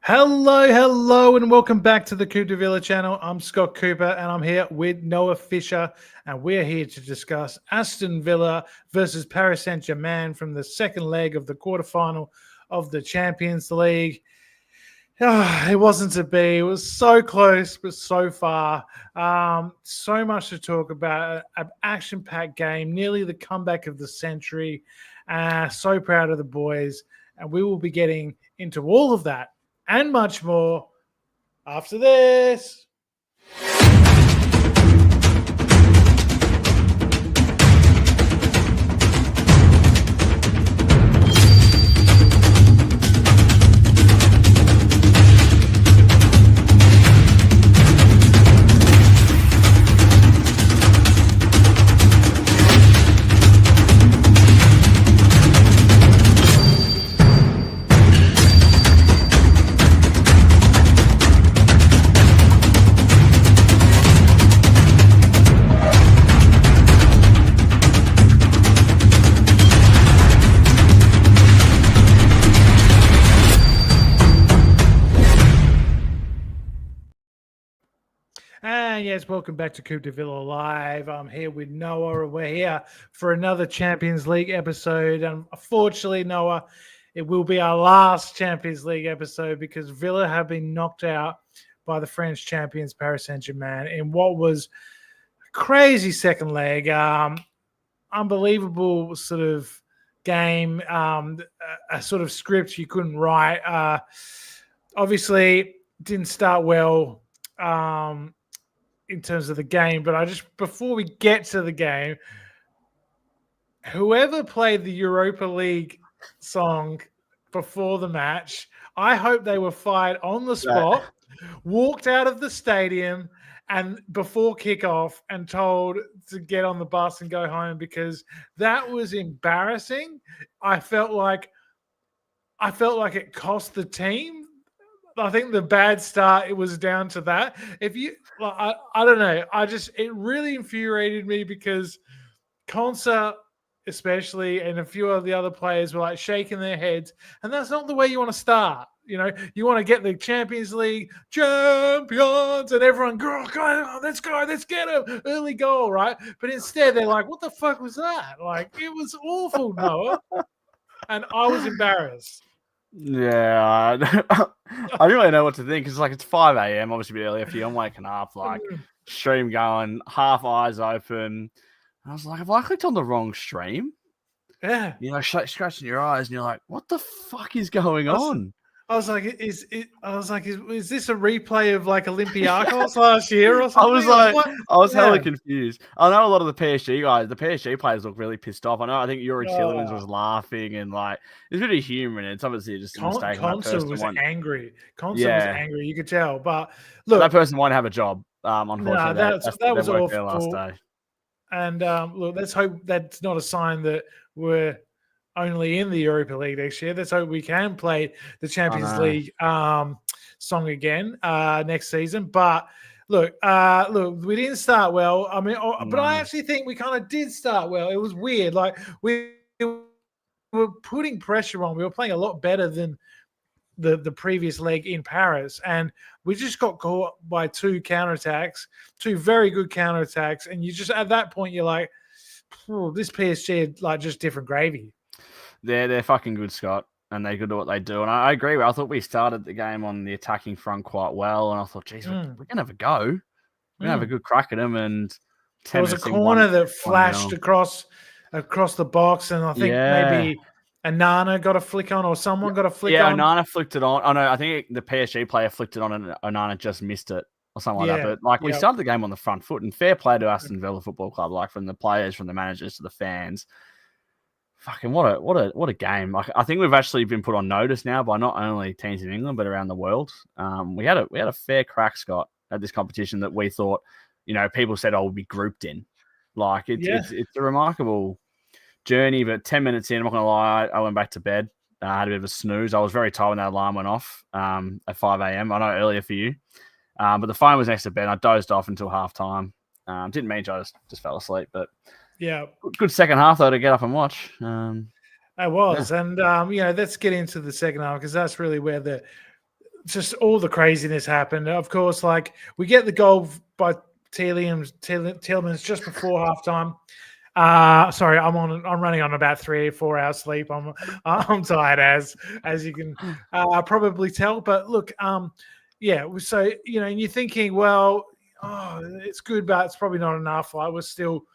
Hello, and welcome back to the Coop de Villa channel. I'm Scott Cooper, and I'm here with Noah Fisher, and we're here to discuss Aston Villa versus Paris Saint-Germain from the second leg of the quarterfinal of the Champions League. It wasn't to be. It was so close, but so far. So much to talk about. An action-packed game, nearly the comeback of the century. So proud of the boys, and we will be getting into all of that and much more after this. And yes, welcome back to Coop de Villa Live. I'm here with Noah. We're here for another Champions League episode. And unfortunately, Noah, it will be our last Champions League episode because Villa have been knocked out by the French champions, Paris Saint-Germain, in what was a crazy second leg. Unbelievable sort of game, a sort of script you couldn't write. Obviously, didn't start well. In terms of the game, but before we get to the game, whoever played the Europa League song before the match, I hope they were fired on the spot, walked out of the stadium and before kickoff and told to get on the bus and go home, because that was embarrassing. I felt like it cost the team. I think the bad start, it was down to that. I don't know. It really infuriated me because Konsa especially and a few of the other players were like shaking their heads, and that's not the way you want to start. You know, you want to get the Champions League champions and everyone, go, let's go, let's get him, early goal, right? But instead they're like, what the fuck was that? Like, it was awful, Noah. And I was embarrassed. Yeah, I don't really know what to think because it's 5 a.m. obviously a bit earlier for you. I'm waking up, stream going, half eyes open. I was like, have I clicked on the wrong stream? Yeah. You know, scratching your eyes and you're like, what the fuck is going on? I was like, is this a replay of like Olympiacos last year or something? I was hella confused. I know a lot of the PSG guys, the PSG players look really pissed off. I think Yuri Tielemans was laughing and there's a bit of humor in it. It's obviously just a mistake. Konsa was angry. Was angry. You could tell. But look, that person won't have a job. Unfortunately, that was awful. Last day. And look, let's hope that's not a sign that we're only in the Europa League next year. Let's hope we can play the Champions League song again next season. But look, we didn't start well. I mean, but I actually think we kind of did start well. It was weird. Like, we were putting pressure on. We were playing a lot better than the previous leg in Paris, and we just got caught by two very good counterattacks. And you just, at that point, you're like, this PSG is just different gravy. They're fucking good, Scott, and they're good at what they do. And I agree. I thought we started the game on the attacking front quite well, and I thought, geez, we're going to have a go. We're going to have a good crack at them. And there was a corner that flashed across the box, and I think maybe Onana got a flick on, or someone got a flick on. Yeah, Onana flicked it on. Oh, no, I think the PSG player flicked it on, and Onana just missed it or something like that. But we started the game on the front foot, and fair play to Aston Villa Football Club, from the players, from the managers to the fans. Fucking what a game! I think we've actually been put on notice now by not only teams in England but around the world. We had a fair crack, Scott, at this competition that we thought, people said, we'll be grouped in. It's a remarkable journey. But 10 minutes in, I'm not gonna lie, I went back to bed. I had a bit of a snooze. I was very tired when that alarm went off at 5 a.m. I know earlier for you, but the phone was next to bed. I dozed off until halftime. Didn't mean to. I just fell asleep, but. Yeah. Good second half, though, to get up and watch. It was. Yeah. And, let's get into the second half because that's really where the just all the craziness happened. Of course, like we get the goal by Tielemans just before halftime. Sorry, I'm running on about 3 or 4 hours sleep. I'm tired as you can probably tell. But look, yeah. So and you're thinking, well, it's good, but it's probably not enough. I was still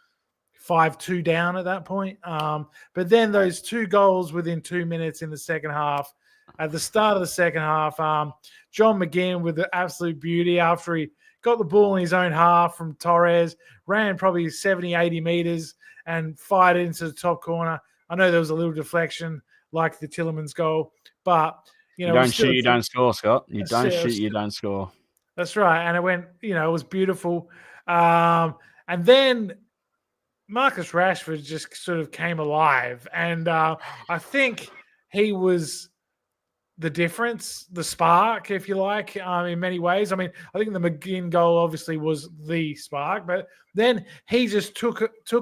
5-2 down at that point. But then those 2 goals within 2 minutes in the second half. At the start of the second half, John McGinn with the absolute beauty after he got the ball in his own half from Torres, ran probably 70, 80 meters and fired it into the top corner. I know there was a little deflection like the Tielemans goal, but, you don't shoot, you don't score, Scott. You don't shoot, you don't score. That's right. And it went, it was beautiful. And then Marcus Rashford just sort of came alive. And I think he was the difference, the spark, if you like, in many ways. I mean, I think the McGinn goal obviously was the spark, but then he just took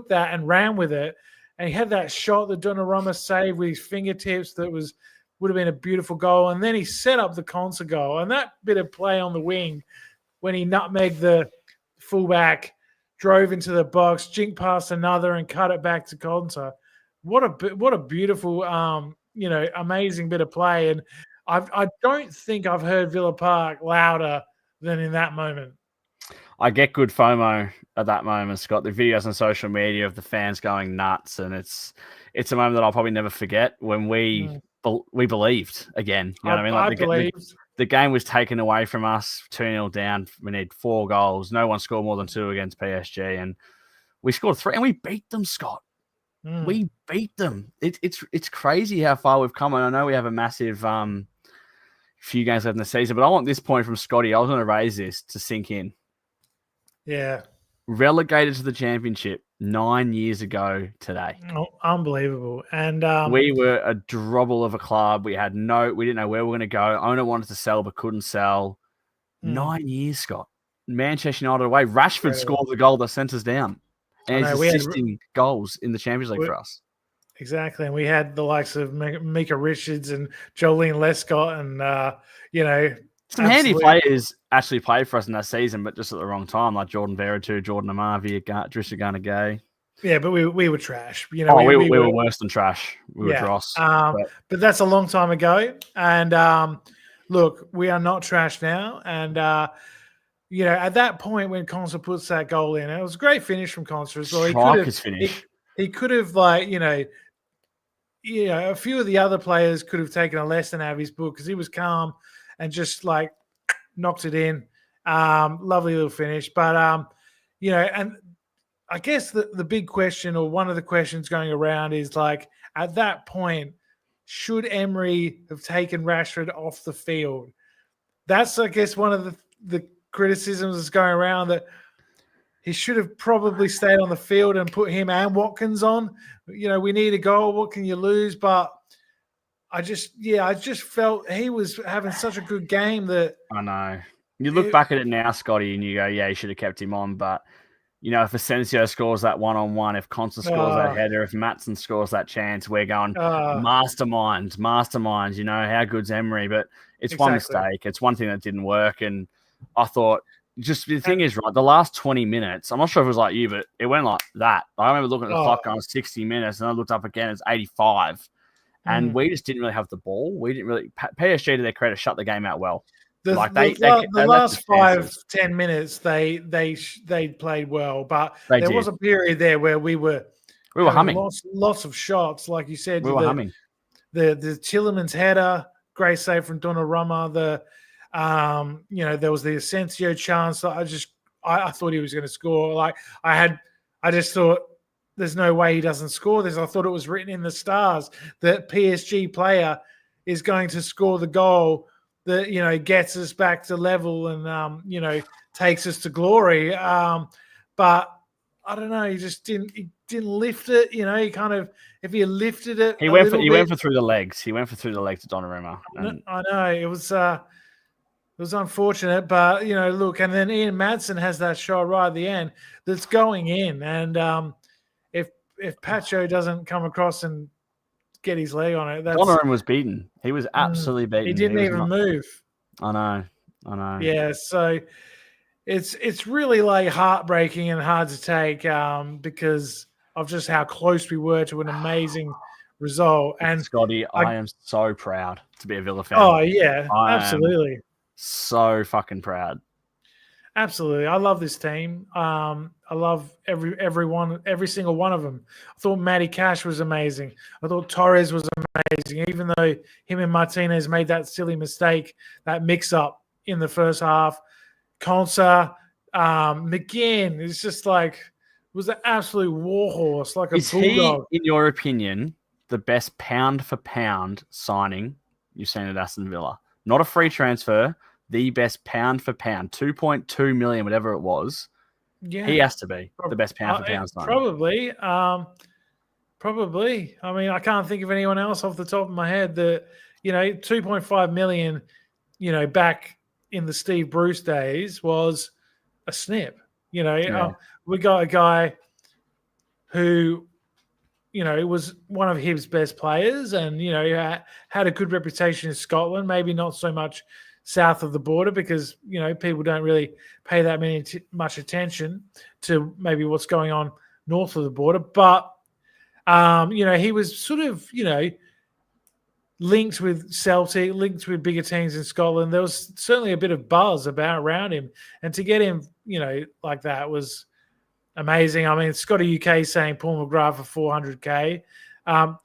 that and ran with it. And he had that shot that Donnarumma saved with his fingertips that would have been a beautiful goal. And then he set up the Konsa goal. And that bit of play on the wing when he nutmegged the fullback, drove into the box, jinked past another and cut it back to Konsa. What a beautiful amazing bit of play. And I don't think I've heard Villa Park louder than in that moment. I get good FOMO at that moment, Scott. The videos on social media of the fans going nuts, and it's a moment that I'll probably never forget when we believed again. You know what I mean? Like the game was taken away from us, 2-0 down. We need 4 goals. No one scored more than 2 against PSG, and we scored 3, and we beat them, Scott. We beat them. It's crazy how far we've come. And I know we have a massive few games left in the season, but I want this point from Scotty. I was going to raise this to sink in. Yeah. Relegated to the championship 9 years ago today. Oh, unbelievable. And we were a dribble of a club. We didn't know where we were going to go. Owner wanted to sell but couldn't sell. 9 years, Scott. Manchester United away. Rashford scored the goal that sent us down. And he's assisting goals in the Champions League for us. Exactly. And we had the likes of Mika Richards and Jolene Lescott and, some handy players actually played for us in that season, but just at the wrong time, like Jordan Veretout, Jordan Amavi, Drissa Gana-Gay. Yeah, but we were trash. We were worse than trash. We were dross. But that's a long time ago. And look, we are not trash now. And, at that point when Konsa puts that goal in, it was a great finish from Konsa as well. He could have, a few of the other players could have taken a lesson out of his book because he was calm and just knocked it in. Lovely little finish. But, and I guess the big question, or one of the questions going around, is at that point, should Emery have taken Rashford off the field? That's, I guess, one of the criticisms that's going around, that he should have probably stayed on the field and put him and Watkins on. We need a goal. What can you lose? But I just felt he was having such a good game that I know. You look back at it now, Scotty, and you go, yeah, you should have kept him on. But, if Asensio scores that one-on-one, if Konsa scores that header, if Maatsen scores that chance, we're going masterminds. How good's Emery? But it's one mistake. It's one thing that didn't work. And I thought, just the thing is, right, the last 20 minutes, I'm not sure if it was like you, but it went like that. I remember looking at the clock going 60 minutes, and I looked up again, it's 85. And we just didn't really have the ball. We didn't really. PSG, to their credit, shut the game out well. The last 5-10 minutes, they played well, but there was a period there where we were humming. Lots of shots, like you said. We were humming. The Tielemans header, great save from Donnarumma. There was the Asensio chance. I thought he was going to score. I just thought, there's no way he doesn't score this. I thought it was written in the stars that PSG player is going to score the goal that, gets us back to level and, takes us to glory. But I don't know. He just didn't lift it. He kind of, if he lifted it, he went for through the legs. He went for through the legs to Donnarumma. I know it was unfortunate, but look, and then Ian Maatsen has that shot right at the end that's going in. And, if Pacho doesn't come across and get his leg on it, Donnarumma was beaten. He was absolutely beaten. He didn't even move. I know. Yeah, so it's really like heartbreaking and hard to take because of just how close we were to an amazing result. And Scotty, I am so proud to be a Villa fan. Oh yeah, I absolutely. am so fucking proud. Absolutely. I love this team. I love every single one of them. I thought Matty Cash was amazing. I thought Torres was amazing, even though him and Martinez made that silly mistake, that mix-up in the first half. Konsa, McGinn is just like, was an absolute warhorse, like a bulldog. He, in your opinion, the best pound-for-pound signing you've seen at Aston Villa? Not a free transfer, the best pound for pound, 2.2 million, whatever it was. Yeah, he has to be the best pound for pound signing. Probably. I mean, I can't think of anyone else off the top of my head that, 2.5 million, back in the Steve Bruce days was a snip. We got a guy who, was one of his best players and, had a good reputation in Scotland, maybe not so much south of the border because people don't really pay that much attention to maybe what's going on north of the border, but he was sort of linked with Celtic, linked with bigger teams in Scotland. There was certainly a bit of buzz around him, and to get him like that was amazing. I mean, Scotty UK saying Paul McGrath for 400k,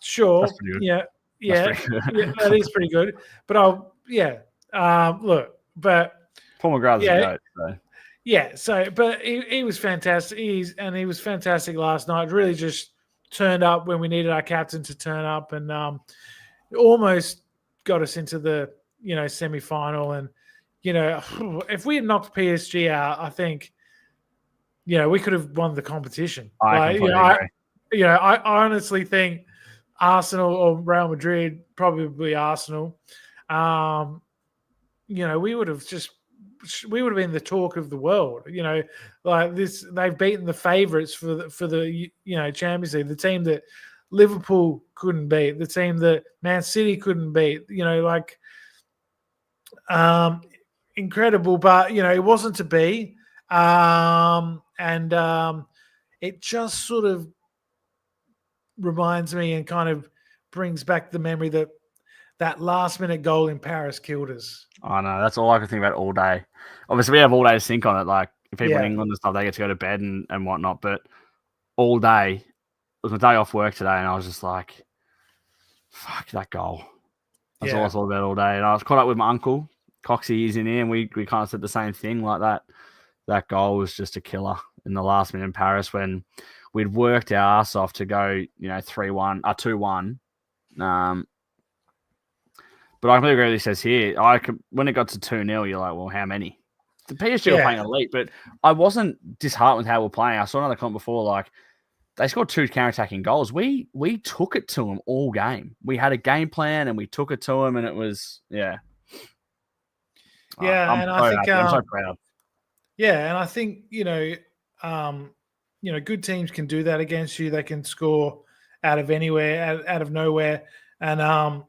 sure, yeah, that is pretty good, but look, but Paul McGrath's a goat. So. Yeah, but he was fantastic. He was fantastic last night. Really just turned up when we needed our captain to turn up, and almost got us into the semi-final. And if we had knocked PSG out, I think we could have won the competition. I agree. I honestly think Arsenal or Real Madrid, probably Arsenal. We would have been the talk of the world. Like this, they've beaten the favourites for the Champions League, the team that Liverpool couldn't beat, the team that Man City couldn't beat. Incredible, but it wasn't to be, and it just sort of reminds me and kind of brings back the memory that last-minute goal in Paris killed us. I know. That's all I can think about all day. Obviously, we have all day to think on it. Like, if people in England and stuff, they get to go to bed and whatnot. But all day, it was my day off work today, and I was just like, fuck that goal. That's all I thought about all day. And I was caught up with my uncle. Coxie, he's in here, and we kind of said the same thing. Like, that goal was just a killer in the last minute in Paris when we'd worked our ass off to go, 3-1, 2-1. But I completely agree with what he says here. When it got to 2-0, you're like, well, how many? The PSG were playing elite, but I wasn't disheartened with how we're playing. I saw another comment before, like, they scored 2 counter-attacking goals. We took it to them all game. We had a game plan, and we took it to them, and it was, Yeah, I'm so proud. Yeah, and I think, good teams can do that against you. They can score out of anywhere, out of nowhere. And,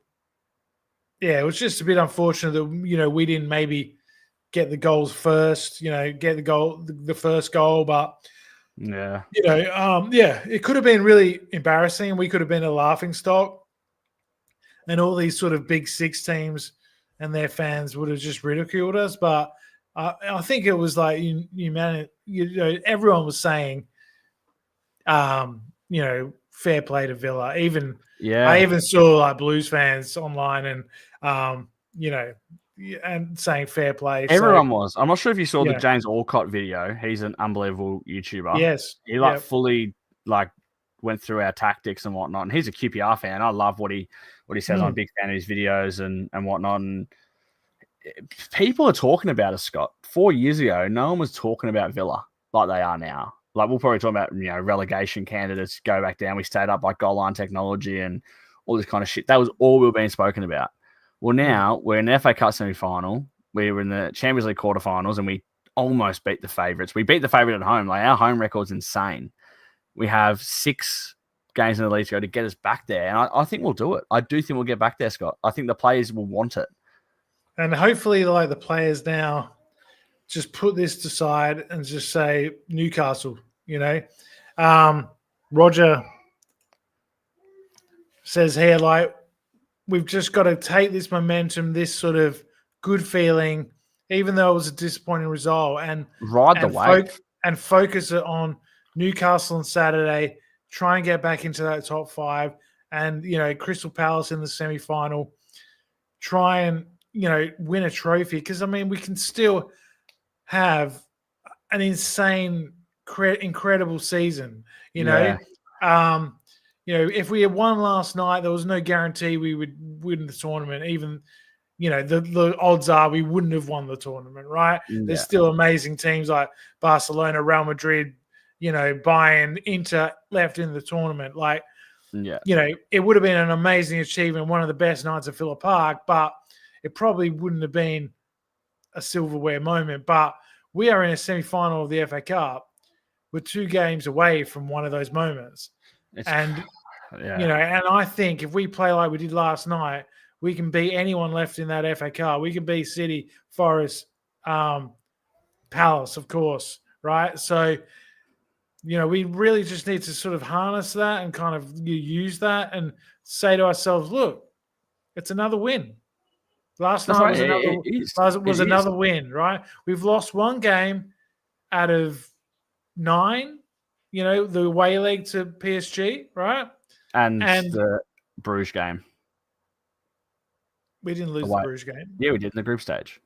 it was just a bit unfortunate that, we didn't maybe get the goals first, get the first goal. But, it could have been really embarrassing. We could have been a laughing stock. And all these sort of big six teams and their fans would have just ridiculed us. But I think it was like everyone was saying, fair play to Villa. I even saw like Blues fans online and and saying fair play. Everyone was. I'm not sure if you saw the James Alcott video. He's an unbelievable YouTuber. Yes, he fully went through our tactics and whatnot. And he's a QPR fan. I love what he says. I'm a big fan of his videos and whatnot. And people are talking about us, Scott. 4 years ago, no one was talking about Villa like they are now. Like, we'll probably talk about, relegation candidates, go back down. We stayed up by goal line technology and all this kind of shit. That was all we were being spoken about. Well, now we're in the FA Cup semi-final. We were in the Champions League quarterfinals, and we almost beat the favourites. We beat the favourite at home. Like, our home record's insane. We have 6 games in the league to go to get us back there, and I think we'll do it. I do think we'll get back there, Scott. I think the players will want it. And hopefully, like the players now, just put this aside and just say Newcastle. Roger says here, like, we've just got to take this momentum, this sort of good feeling, even though it was a disappointing result, and ride the wave and focus it on Newcastle on Saturday. Try and get back into that top 5, and Crystal Palace in the semi-final. Try and win a trophy, because I mean we can still have an insane, incredible season. If we had won last night, there was no guarantee we would win the tournament. Even, the odds are we wouldn't have won the tournament, right? Yeah. There's still amazing teams like Barcelona, Real Madrid, Bayern, Inter left in the tournament. Like, it would have been an amazing achievement, one of the best nights at Villa Park, but it probably wouldn't have been a silverware moment. But we are in a semi-final of the FA Cup. We're 2 games away from one of those moments. And I think if we play like we did last night, we can beat anyone left in that FA Cup. We can beat City, Forest, Palace, of course, right? So, we really just need to sort of harness that and kind of use that and say to ourselves, look, it's another win. Last night was another win, right? We've lost 1 game out of 9, the away leg to PSG, right? And the Bruges game. We didn't lose the Bruges game. Yeah, we did in the group stage.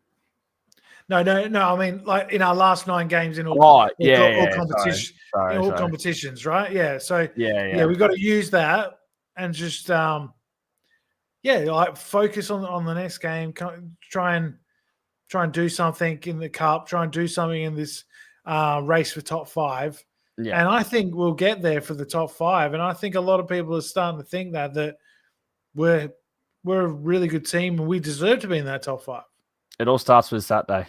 No. I mean, like in our last 9 games in all competitions, right? Yeah. So we've got to use that and just focus on the next game. Try and do something in the cup. Try and do something in this race for top 5. Yeah. And I think we'll get there for the top 5. And I think a lot of people are starting to think that we're a really good team and we deserve to be in that top 5. It all starts with Saturday.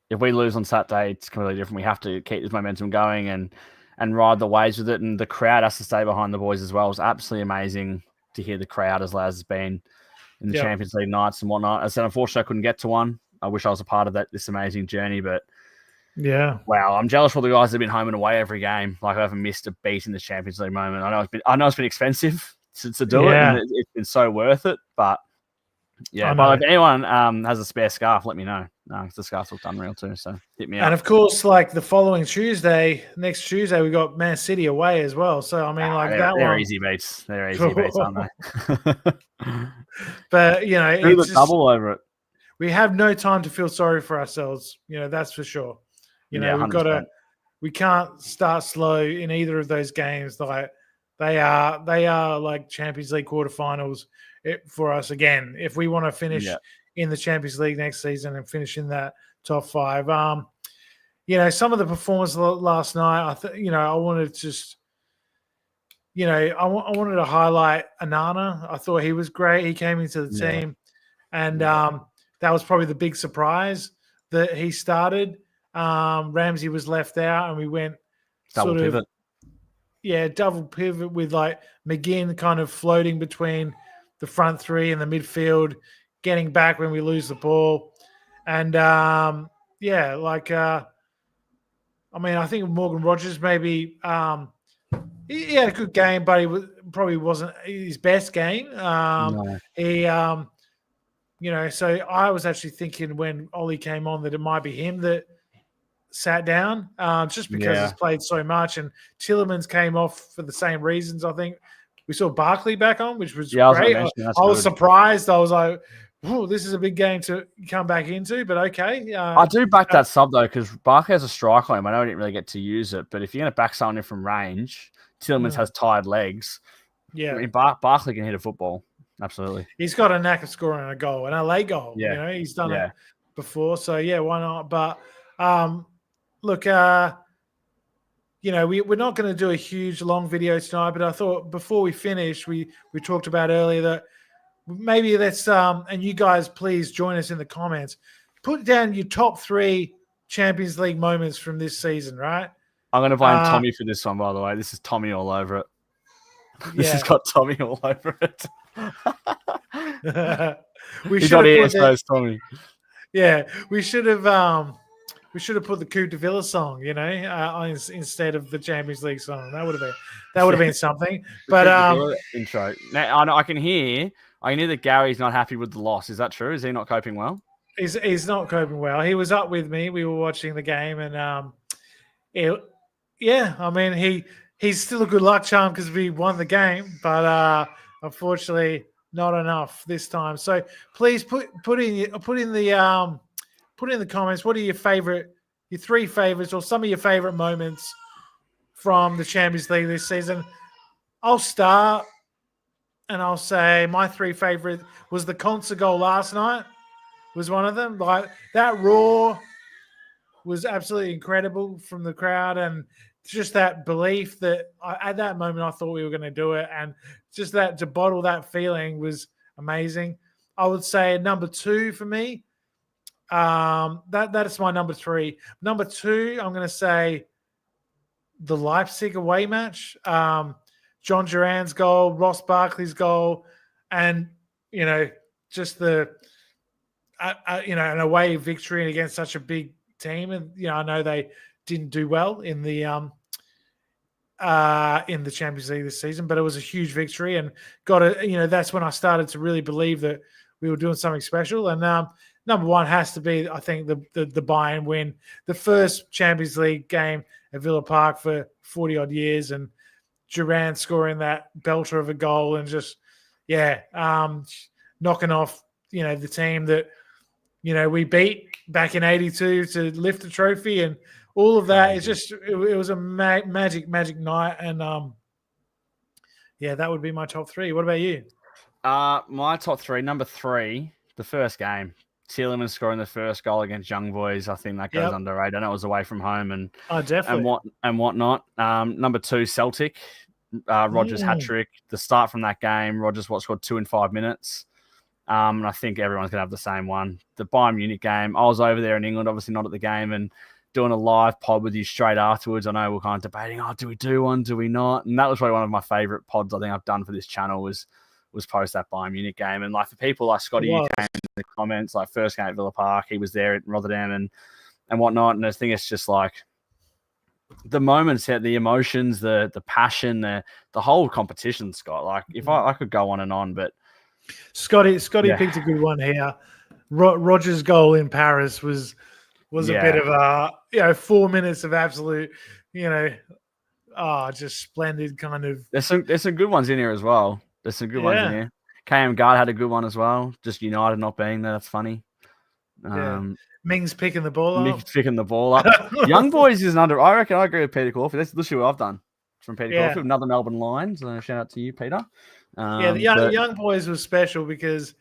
If we lose on Saturday, it's completely different. We have to keep this momentum going and ride the waves with it. And the crowd has to stay behind the boys as well. It's absolutely amazing to hear the crowd as loud as it's been in the Champions League nights and whatnot. I said, unfortunately, I couldn't get to one. I wish I was a part of this amazing journey, but wow, I'm jealous for the guys that have been home and away every game. Like, I haven't missed a beat in the Champions League moment. I know it's been expensive to do it, and it's been so worth it. But but if anyone has a spare scarf, let me know. Because the scarves look unreal too. So hit me up. And of course, like the following next Tuesday, we got Man City away as well. So I mean, they're easy beats. They're easy beats, aren't they? But it's the double over it. We have no time to feel sorry for ourselves. That's for sure. We can't start slow in either of those games. Like they are like Champions League quarterfinals for us again. If we want to finish in the Champions League next season and finish in that top 5, some of the performance last night, I wanted to just, I wanted to highlight Anana. I thought he was great. He came into the team, and that was probably the big surprise that he started. Ramsey was left out, and we went double pivot with like McGinn kind of floating between the front 3 and the midfield, getting back when we lose the ball. And I think Morgan Rogers maybe he had a good game, but probably wasn't his best game. So I was actually thinking when Ollie came on that it might be him that sat down, just because he's played so much. And Tillemans came off for the same reasons. I think we saw Barkley back on, which was great. I was surprised. I was like, "Ooh, this is a big game to come back into," but okay. I do back that sub though, because Barkley has a strike on him. I know he didn't really get to use it, but if you're going to back someone in from range, Tillemans has tired legs. Yeah, I mean, Barkley can hit a football. Absolutely. He's got a knack of scoring a goal, an LA goal. Yeah. He's done it before. So, why not? But, look, we're not going to do a huge, long video tonight, but I thought before we finish, we talked about earlier that maybe let's, and you guys please join us in the comments, put down your top 3 Champions League moments from this season, right? I'm going to blame Tommy for this one, by the way. This is Tommy all over it. This has got Tommy all over it. We He should thought he have put Tommy. Yeah, we should have put the Coop de Villa song, instead of the Champions League song. That would have been something. But intro. Now I can hear that Gary's not happy with the loss. Is that true? Is he not coping well? He's not coping well. He was up with me. We were watching the game, and I mean he's still a good luck charm because we won the game, but unfortunately not enough this time. So please put in the comments, what are your three favorites, or some of your favorite moments from the Champions League this season? I'll start, and I'll say my three favorite was the concert goal last night. Was one of them. Like, that roar was absolutely incredible from the crowd, and just that belief that at that moment I thought we were going to do it, and just that to bottle that feeling was amazing. I would say number two for me. That is my number three. Number two, I'm going to say the Leipzig away match. John Duran's goal, Ross Barkley's goal, and just the an away victory against such a big team. And I know they didn't do well in the Champions League this season, but it was a huge victory, and that's when I started to really believe that we were doing something special. And number one has to be, I think, the Bayern win, the first Champions League game at Villa Park for 40 odd years, and Duran scoring that belter of a goal, and just knocking off the team that we beat back in '82 to lift the trophy, and all of that. It's just it was a magic night, and that would be my top three. What about you? My top three, number three, the first game. Tielemans scoring the first goal against Young Boys. I think that goes underrated. I know it was away from home and definitely and whatnot. Number two, Celtic. Rodgers hat trick. The start from that game, Rodgers scored 2 in 5 minutes. And I think everyone's gonna have the same one. The Bayern Munich game. I was over there in England, obviously not at the game, and doing a live pod with you straight afterwards. I know we're kind of debating, do we do one? Do we not? And that was probably one of my favorite pods I think I've done for this channel was post that Bayern Munich game. And like for people like Scotty, you came in the comments, like first game at Villa Park, he was there at Rotterdam and whatnot. And I think it's just like the moments, the emotions, the passion, the whole competition, Scott. Like if I could go on and on, but Scotty picked a good one here. Rodgers' goal in Paris was a bit of 4 minutes of absolute, just splendid kind of. There's some good ones in here as well. There's some good ones in here. KM Guard had a good one as well. Just United not being there. That's funny. Mings picking the ball up. Young Boys is under. I reckon I agree with Peter Caulfield. That's literally what I've done from Peter Caulfield. Another Melbourne line. So shout out to you, Peter. The Young Boys was special because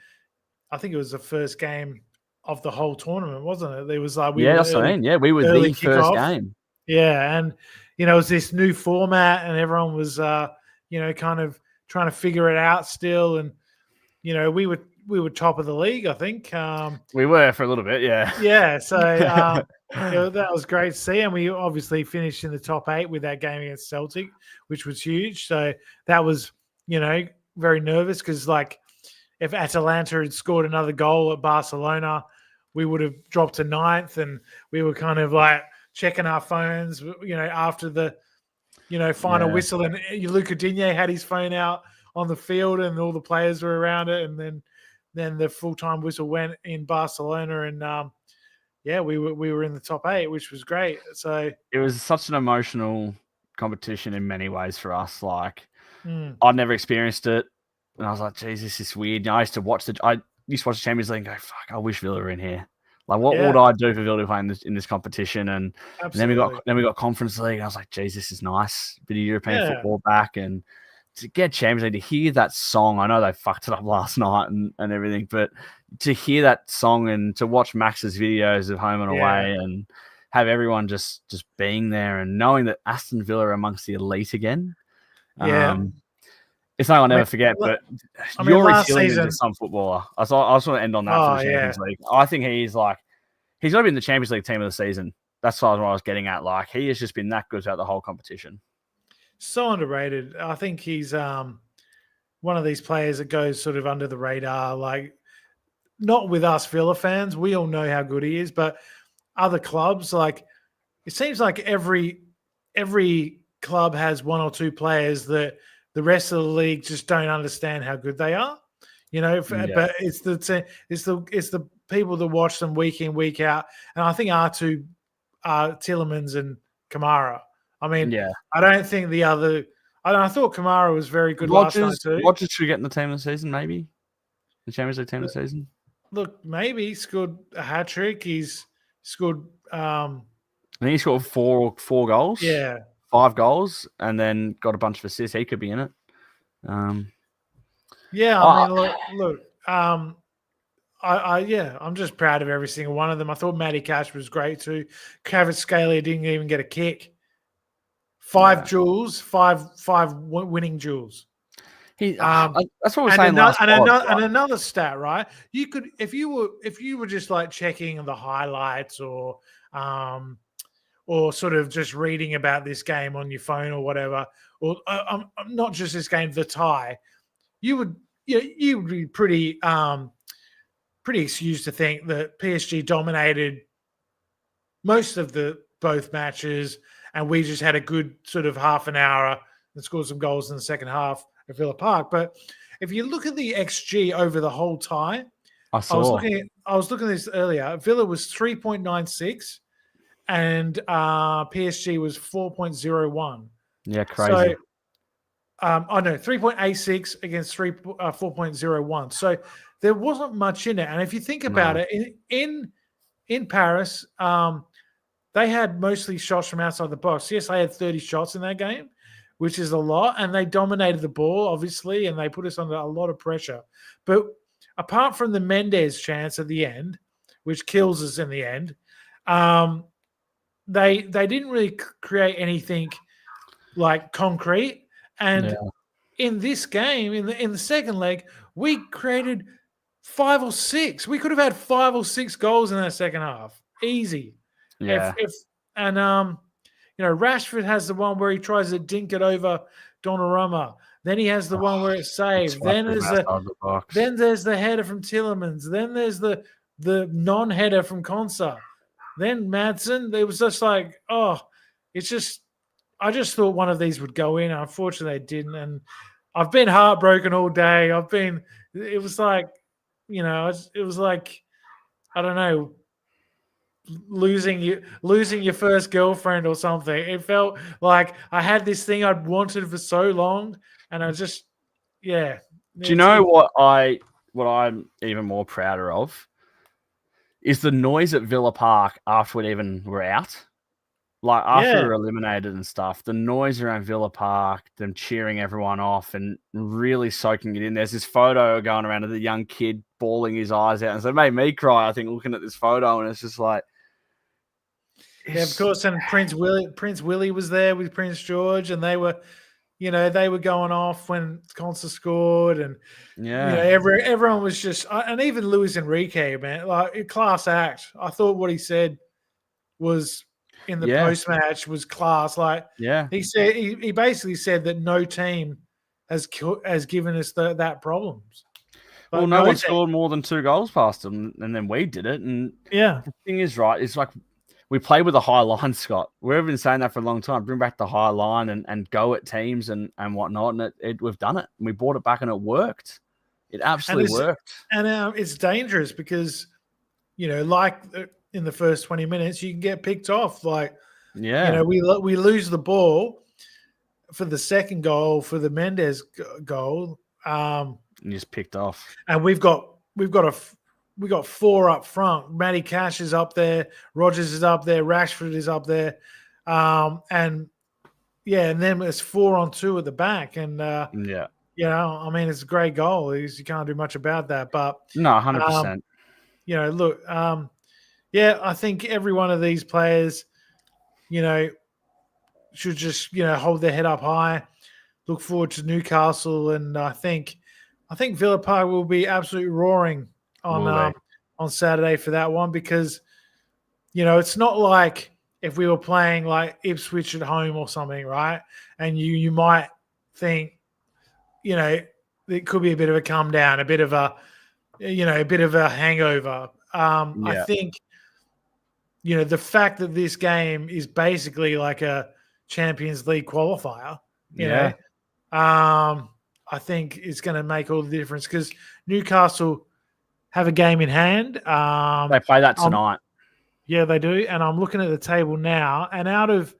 I think it was the first game of the whole tournament, wasn't it? It was like that's what I mean. Yeah, we were the first game. Yeah, and it was this new format, and everyone was kind of trying to figure it out still, and we were top of the league, I think. We were for a little bit, yeah. Yeah, so that was great to see, and we obviously finished in the top 8 with that game against Celtic, which was huge. So that was very nervous because if Atalanta had scored another goal at Barcelona, we would have dropped to 9th, and we were kind of like checking our phones, after the final whistle, and Luca Digne had his phone out on the field, and all the players were around it, and then the full-time whistle went in Barcelona, and we were in the top 8, which was great. So it was such an emotional competition in many ways for us. Like I'd never experienced it, and I was like, "Geez, this is weird." I used to watch the Champions League and go, "Fuck, I wish Villa were in here." Like, what would I do for Villa to play in this competition? And then we got Conference League. And I was like, "Geez, this is nice. Bit of European football back." And to get Champions League, to hear that song, I know they fucked it up last night and everything, but to hear that song and to watch Max's videos of home and away and have everyone just being there and knowing that Aston Villa are amongst the elite again. It's something I'll never forget, but your resilience as some footballer. I just want to end on that for the Champions League. I think he's got to be in the Champions League team of the season. That's what I was getting at. Like, he has just been that good throughout the whole competition. So underrated. I think he's one of these players that goes sort of under the radar. Like, not with us Villa fans. We all know how good he is, but other clubs, like it seems like every club has one or two players that the rest of the league just don't understand how good they are. But it's the people that watch them week in, week out, and I think R2, Tillemans and Kamara. I mean, I don't think the other. I thought Kamara was very good last night too. Rodgers should get in the team of the season, maybe the Champions League team of the season. Look, maybe he scored a hat trick. He's scored. I think he scored four goals. Yeah, 5 goals, and then got a bunch of assists. He could be in it. Yeah, I mean, look. I'm just proud of every single one of them. I thought Matty Cash was great too. Kvaratskhelia didn't even get a kick. 5 duels, five winning duels. That's what we're saying. Another stat, right? You could, if you were just like checking the highlights or sort of just reading about this game on your phone or whatever, or not just this game, the tie, you would be pretty excused to think that PSG dominated most of both matches, and we just had a good sort of half an hour and scored some goals in the second half at Villa Park. But if you look at the XG over the whole tie, I was looking at this earlier. Villa was 3.96 and PSG was 4.01. Yeah, crazy. So, 3.86 against 4.01. So there wasn't much in it. And if you think about it, in Paris, they had mostly shots from outside the box. Yes, they had 30 shots in that game, which is a lot. And they dominated the ball, obviously, and they put us under a lot of pressure. But apart from the Mendes chance at the end, which kills us in the end, they didn't really create anything like concrete. And in this game, in the second leg, we created 5 or 6. We could have had 5 or 6 goals in that second half, easy. Yeah. Rashford has the one where he tries to dink it over Donnarumma. Then he has the one where it's saved. Then there's the header from Tillemans. Then there's the non-header from Konsa. Then Madsen. It was just like, I just thought one of these would go in. Unfortunately, they didn't. And I've been heartbroken all day. It was like, I don't know, losing your first girlfriend or something. It felt like I had this thing I'd wanted for so long, and I just, Do you know what I'm even more prouder of is the noise at Villa Park after we even were out. Like after we were eliminated and stuff, the noise around Villa Park, them cheering everyone off and really soaking it in. There's this photo going around of the young kid bawling his eyes out. And so it made me cry, I think, looking at this photo. And it's just like... Yeah, of course. And Prince Willie was there with Prince George, and they were going off when Consa scored. And, everyone was just... And even Luis Enrique, man, like a class act. I thought what he said was... in the post-match was class. He said he basically said that no team has given us that problems. Well, no one scored more than 2 goals past them, and then we did it. And the thing is, right, it's like we play with a high line, Scott. We've been saying that for a long time. Bring back the high line and go at teams and whatnot. And we've done it. And we brought it back, and it worked. It absolutely worked. And it's dangerous because, in the first 20 minutes, you can get picked off. We lose the ball for the second goal, for the Mendes goal. And just picked off. And we've got 4 up front. Matty Cash is up there. Rodgers is up there. Rashford is up there. And then it's 4-on-2 at the back. And it's a great goal. You can't do much about that. But no, 100%. Look. I think every one of these players, should just, hold their head up high, look forward to Newcastle. And I think Villa Park will be absolutely roaring on Saturday for that one because, it's not like if we were playing like Ipswich at home or something, right? And you might think, it could be a bit of a come down, a bit of a, a bit of a hangover. I think, the fact that this game is basically like a Champions League qualifier, I think is going to make all the difference because Newcastle have a game in hand. They play that tonight. Yeah, they do. And I'm looking at the table now, and out of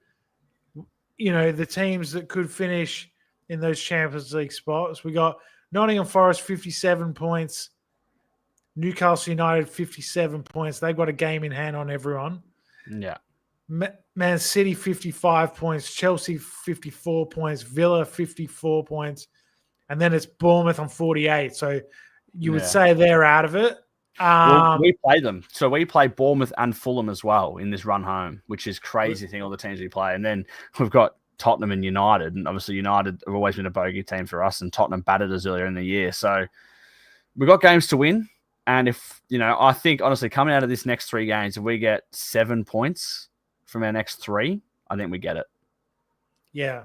the teams that could finish in those Champions League spots, we got Nottingham Forest 57 points, Newcastle United 57 points. They've got a game in hand on everyone. Yeah. Man City 55 points, Chelsea 54 points, Villa 54 points, and then it's Bournemouth on 48. So you would say they're out of it. Well, we play them. So we play Bournemouth and Fulham as well in this run home, which is crazy thing, all the teams we play. And then we've got Tottenham and United. And obviously United have always been a bogey team for us, and Tottenham battered us earlier in the year. So we've got games to win. And if, I think, honestly, coming out of this next 3 games, if we get 7 points from our next 3, I think we get it. Yeah.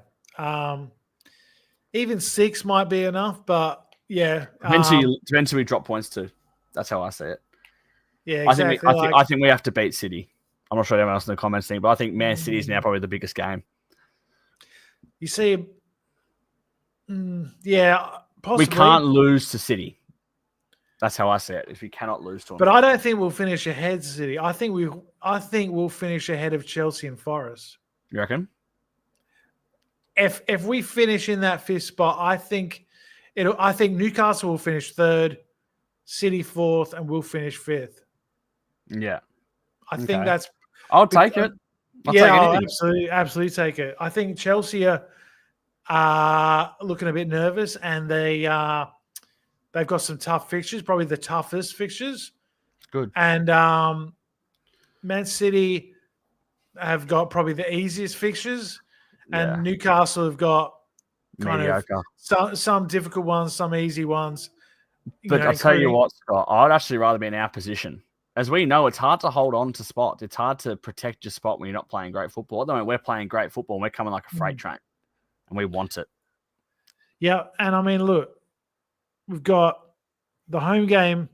Even 6 might be enough, but yeah. Depends who we drop points to. That's how I see it. Yeah, exactly. I think we have to beat City. I'm not sure anyone else in the comments think, but I think Man City is now probably the biggest game. You see, possibly. We can't lose to City. That's how I see it. If we cannot lose to them. But I don't think we'll finish ahead of City. I think we'll finish ahead of Chelsea and Forest. You reckon? If we finish in that 5th spot, I think Newcastle will finish 3rd, City 4th, and we'll finish 5th. Yeah. I think that's... I'll take it. I'll absolutely take it. I think Chelsea are looking a bit nervous, and they've got some tough fixtures, probably the toughest fixtures. Good. And Man City have got probably the easiest fixtures, and Newcastle have got some difficult ones, some easy ones. But I'll tell you what, Scott, I'd actually rather be in our position. As we know, it's hard to hold on to spots. It's hard to protect your spot when you're not playing great football. At the moment, we're playing great football, and we're coming like a freight train, and we want it. Yeah, and I mean, look, we've got the home game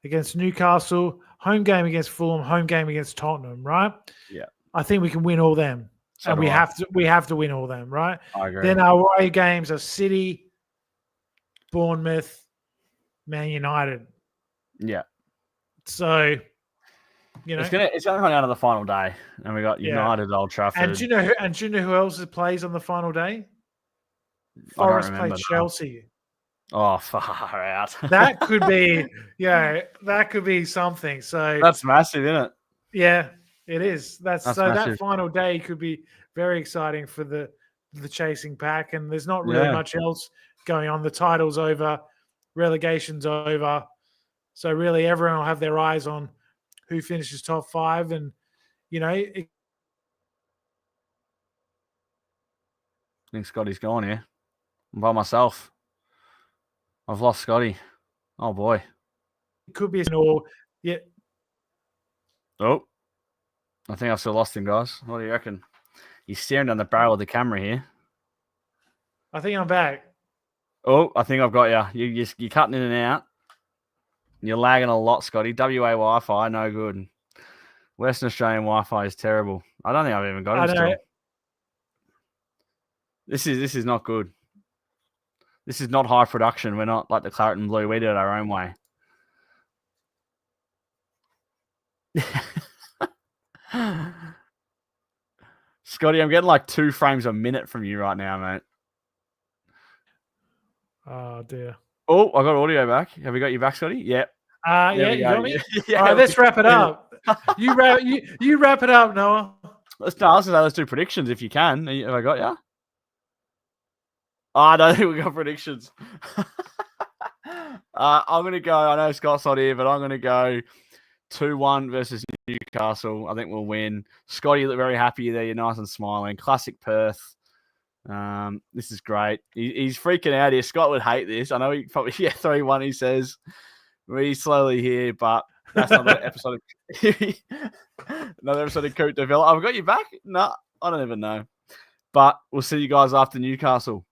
against Newcastle, home game against Fulham, home game against Tottenham, right? Yeah. I think we can win all them. And we have to win all them, right? I agree. Then our away games are City, Bournemouth, Man United. Yeah. So, it's gonna come down to the final day, and we got United, Old Trafford. And do you know who else plays on the final day? Forest play Chelsea. Oh, far out. That could be something. So that's massive, isn't it? Yeah, it is. That's so massive. That final day could be very exciting for the chasing pack, and there's not really much else going on. The title's over, relegation's over. So really everyone will have their eyes on who finishes top 5, and I think Scotty's gone here. I'm by myself. I've lost Scotty. Oh boy. It could be Oh. I think I've still lost him, guys. What do you reckon? He's staring down the barrel of the camera here. I think I'm back. Oh, I think I've got you. You're cutting in and out. You're lagging a lot, Scotty. WA Wi-Fi, no good. Western Australian Wi-Fi is terrible. I don't think I've even got it still. This is not good. This is not high production. We're not like the Claret and Blue. We did it our own way. Scotty, I'm getting like 2 frames a minute from you right now, mate. Oh, dear. Oh, I got audio back. Have we got you back, Scotty? Yep. You got me? All right, let's wrap it up. You wrap it up, Noah. Let's do predictions if you can. Have I got you? Oh, I don't think we got predictions. I'm going to go, I know Scott's not here, but I'm going to go 2-1 versus Newcastle. I think we'll win. Scotty, you look very happy there. You're nice and smiling. Classic Perth. This is great. He's freaking out here. Scott would hate this. I know he probably 3-1. He says we slowly here, but that's another episode of Coop de Villa. I've got you back. No, I don't even know. But we'll see you guys after Newcastle.